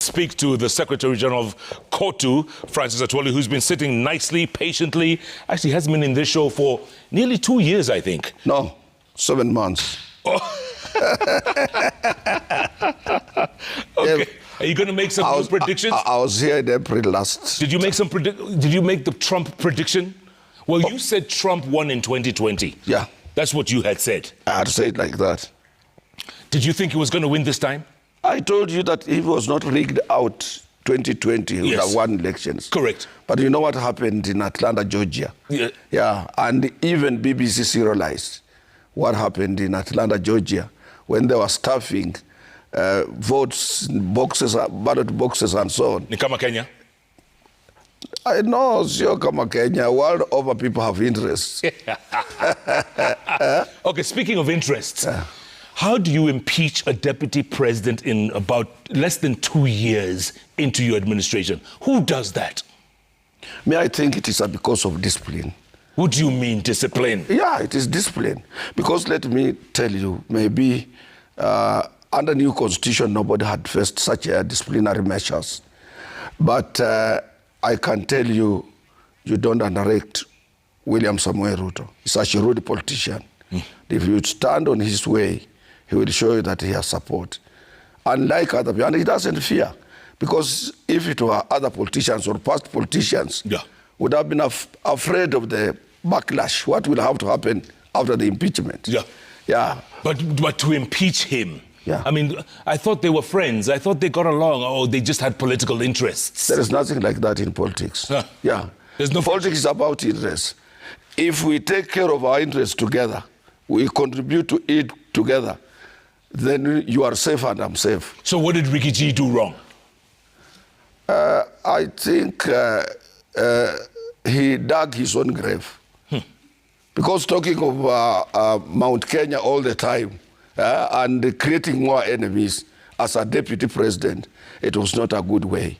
speak to the Secretary General of KOTU, Francis Atwoli, who's been sitting nicely, patiently. Actually, hasn't been in this show for nearly 2 years, I think. No, 7 months. Oh. Okay. Are you going to make some predictions? I was here in April last. Did you make some Did you make the Trump prediction? Well, you said Trump won in 2020. Yeah. That's what you had said. I had said like that. Did you think he was going to win this time? I told you that if he was not rigged out 2020, he would have won elections. Correct. But you know what happened in Atlanta, Georgia? Yeah. Yeah, and even BBC serialized what happened in Atlanta, Georgia, when they were stuffing votes boxes, ballot boxes and so on. Ni kama Kenya? I know, sio kama Kenya. World over, people have interests. Okay, speaking of interests, how do you impeach a deputy president in about less than 2 years into your administration? Who does that? I think it is because of discipline. What do you mean, discipline? Yeah, it is discipline. Because let me tell you, maybe under new constitution, nobody had faced such disciplinary measures. But I can tell you, you don't underrate William Samoei Ruto. He's a shrewd politician. If you stand on his way, he will show you that he has support. Unlike other people, and he doesn't fear. Because if it were other politicians or past politicians, would have been afraid of the backlash, what will have to happen after the impeachment. Yeah. But to impeach him, I mean, I thought they were friends. I thought they got along, or they just had political interests. There is nothing like that in politics. Yeah. There's no politics is about interests. If we take care of our interests together, we contribute to it together, then you are safe and I'm safe. So what did Ricky G do wrong? I think he dug his own grave. Because talking of Mount Kenya all the time and creating more enemies as a deputy president, it was not a good way.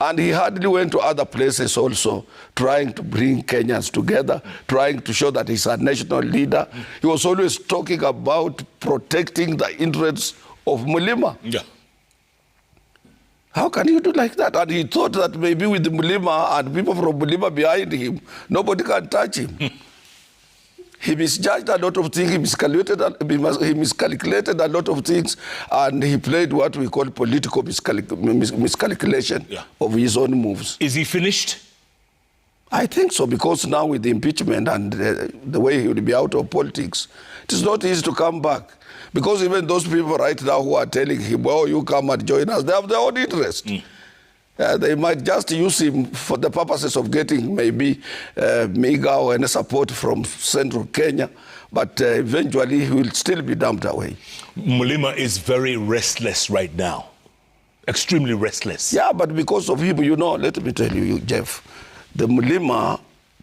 And he hardly went to other places also, trying to bring Kenyans together, trying to show that he's a national leader. He was always talking about protecting the interests of Mulima. How can you do like that? And he thought that maybe with Mulima and people from Mulima behind him, nobody can touch him. He misjudged a lot of things, he miscalculated a lot of things, and he played what we call political miscalculation of his own moves. Is he finished? I think so, because now with the impeachment and the way he will be out of politics, it is not easy to come back. Because even those people right now who are telling him, oh, you come and join us, they have their own interest. They might just use him for the purposes of getting maybe meager or any support from central Kenya, but eventually he will still be dumped away. Mulima is very restless right now, extremely restless. Yeah, but because of him, you know, let me tell you, Jeff, the Mulima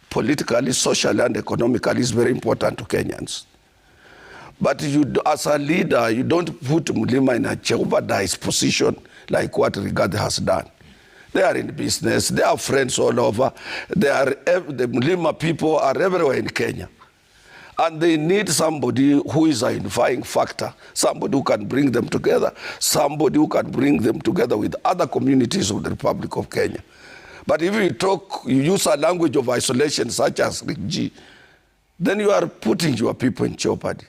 politically, socially, and economically is very important to Kenyans. But you, as a leader, you don't put Mulima in a jeopardized position like what Rigathi has done. They are in business. They have friends all over. The Mulima people are everywhere in Kenya. And they need somebody who is a unifying factor, somebody who can bring them together, somebody who can bring them together with other communities of the Republic of Kenya. But if you use a language of isolation such as Rick G, then you are putting your people in jeopardy.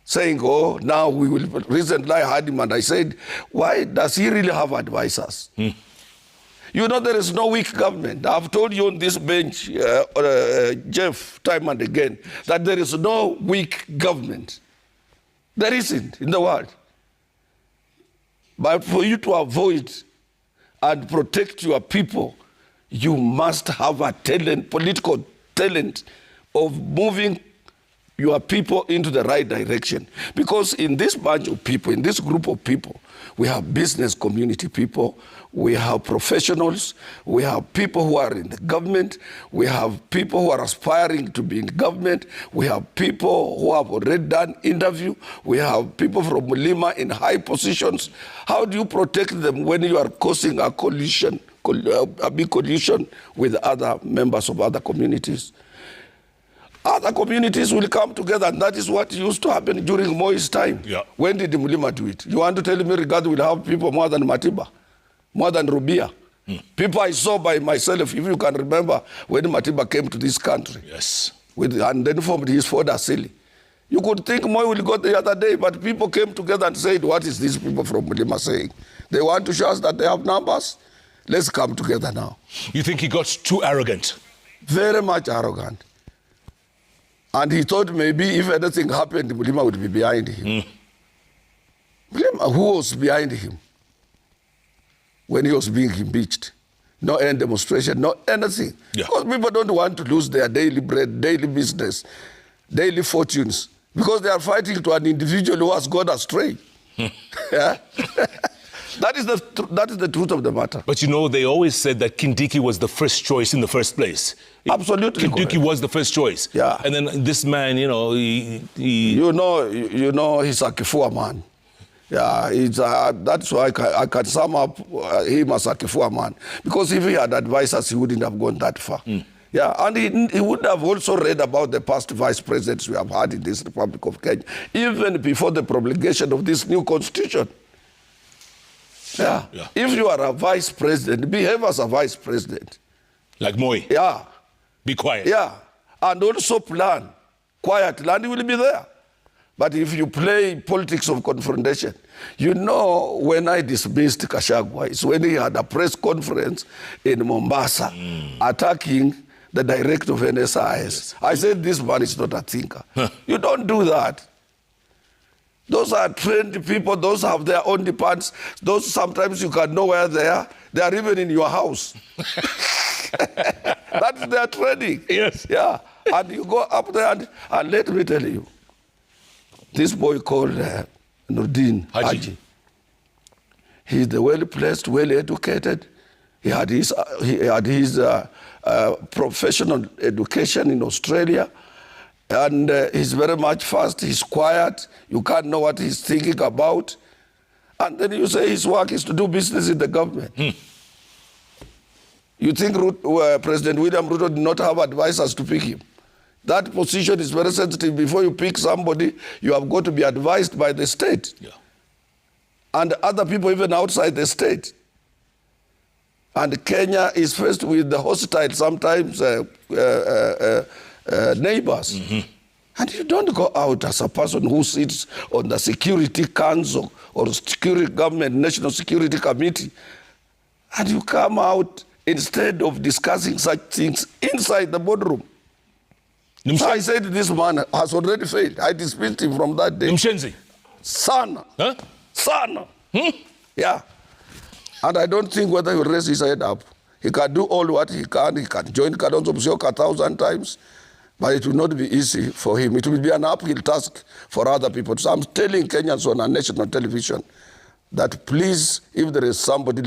Saying, oh, now we will, recently I had him and I said, why does he really have advisors? You know, there is no weak government. I've told you on this bench, Jeff, time and again, that there is no weak government. There isn't in the world. But for you to avoid and protect your people, you must have a talent, political talent of moving your people into the right direction. Because in this bunch of people, in this group of people, we have business community people, we have professionals, we have people who are in the government, we have people who are aspiring to be in government, we have people who have already done interview, we have people from Mulima in high positions. How do you protect them when you are causing a collision, a big collision with other members of other communities? Other communities will come together, and that is what used to happen during Moi's time. When did Mulima do it? You want to tell me Rigathi will have people more than Matiba? more than Rubia. People I saw by myself, if you can remember, when Matiba came to this country. Yes. And then formed his Ford Asili. You could think Moi will go the other day, but people came together and said, what is these people from Mulima saying? They want to show us that they have numbers. Let's come together now. You think he got too arrogant? Very much arrogant. And he thought maybe if anything happened, Mulima would be behind him. Mulima, who was behind him when he was being impeached? No any demonstration, no anything. Yeah. Because people don't want to lose their daily bread, daily business, daily fortunes, because they are fighting to an individual who has gone astray. Yeah? That is the truth of the matter. But you know, they always said that Kindiki was the first choice in the first place. Absolutely Kindiki correct. was the first choice. Yeah. And then this man, you know, he You know, he's a Kifua man. Yeah, that's why I can sum up him as a Kifua man. Because if he had advisors, he wouldn't have gone that far. Yeah, and he would have also read about the past vice presidents we have had in this Republic of Kenya, even before the promulgation of this new constitution. Yeah. If you are a vice president, behave as a vice president. like Moi. Yeah. Be quiet. Yeah. And also plan quietly, and he will be there. But if you play politics of confrontation, you know, when I dismissed Gashagua, it's when he had a press conference in Mombasa attacking the director of NSIS. Yes. I said, this man is not a thinker. You don't do that. Those are trained people. Those have their own departments. Those sometimes you can know where they are. They are even in your house. That's their training. Yes. Yeah. And you go up there and let me tell you, this boy called Nurdin Haji. He's the well-placed, well-educated. He had his professional education in Australia. And he's very much fast, he's quiet, you can't know what he's thinking about. And then you say his work is to do business in the government. You think President William Ruto did not have advisors to pick him? That position is very sensitive. Before you pick somebody, you have got to be advised by the state. Yeah. And other people even outside the state. And Kenya is faced with the hostile, sometimes neighbors. And you don't go out as a person who sits on the Security Council or Security Government National Security Committee, and you come out instead of discussing such things inside the boardroom. So I said this man has already failed. I dismissed him from that day. Mshenzi. Sana. Huh? Sana. Yeah. And I don't think whether he will raise his head up. He can do all what he can. He can join Kalonzo Musyoka 1,000 times. But it will not be easy for him. It will be an uphill task for other people. So I'm telling Kenyans on a national television that please, if there is somebody,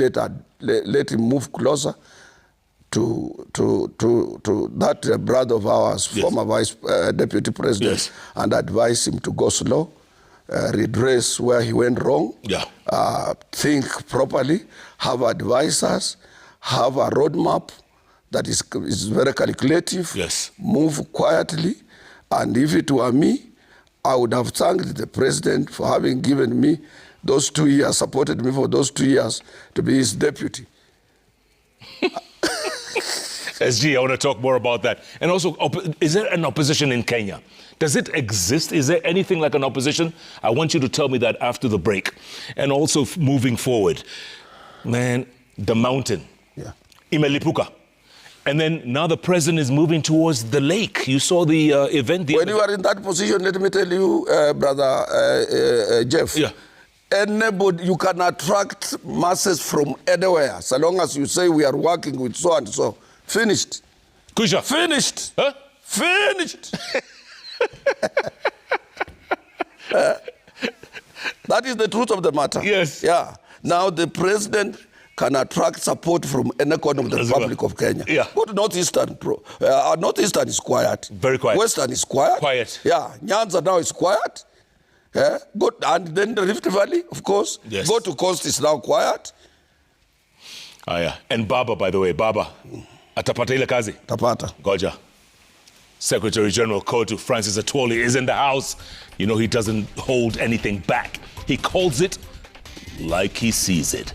let him move closer to that brother of ours, yes, former vice deputy president, yes, and advise him to go slow, redress where he went wrong, yeah, think properly, have advisors, have a roadmap that is very calculative, yes, move quietly. And if it were me, I would have thanked the president for having given me those 2 years, supported me for those 2 years to be his deputy. SG, I want to talk more about that. And also, is there an opposition in Kenya? Does it exist? Is there anything like an opposition? I want you to tell me that after the break. And also, moving forward, man, the mountain, yeah, Imelipuka. And then now the president is moving towards the lake. You saw the event. When you are in that position, let me tell you, brother Jeff, yeah, anybody, you can attract masses from anywhere, so long as you say we are working with so and so. Finished. Kusha. Finished. Huh? Finished. That is the truth of the matter. Yes. Yeah. Now the president can attract support from any corner of the Republic of Kenya. Yeah. But Northeastern is quiet. Very quiet. Western is quiet. Quiet. Yeah. Nyanza now is quiet. Yeah. Go, and then the Rift Valley, of course. Yes. Go to Coast is now quiet. Ah, yeah. And Baba, by the way, Baba, atapata ile kazi? Tapata. Goja. Secretary General Kotu Francis Atwoli is in the house. You know, he doesn't hold anything back. He calls it like he sees it.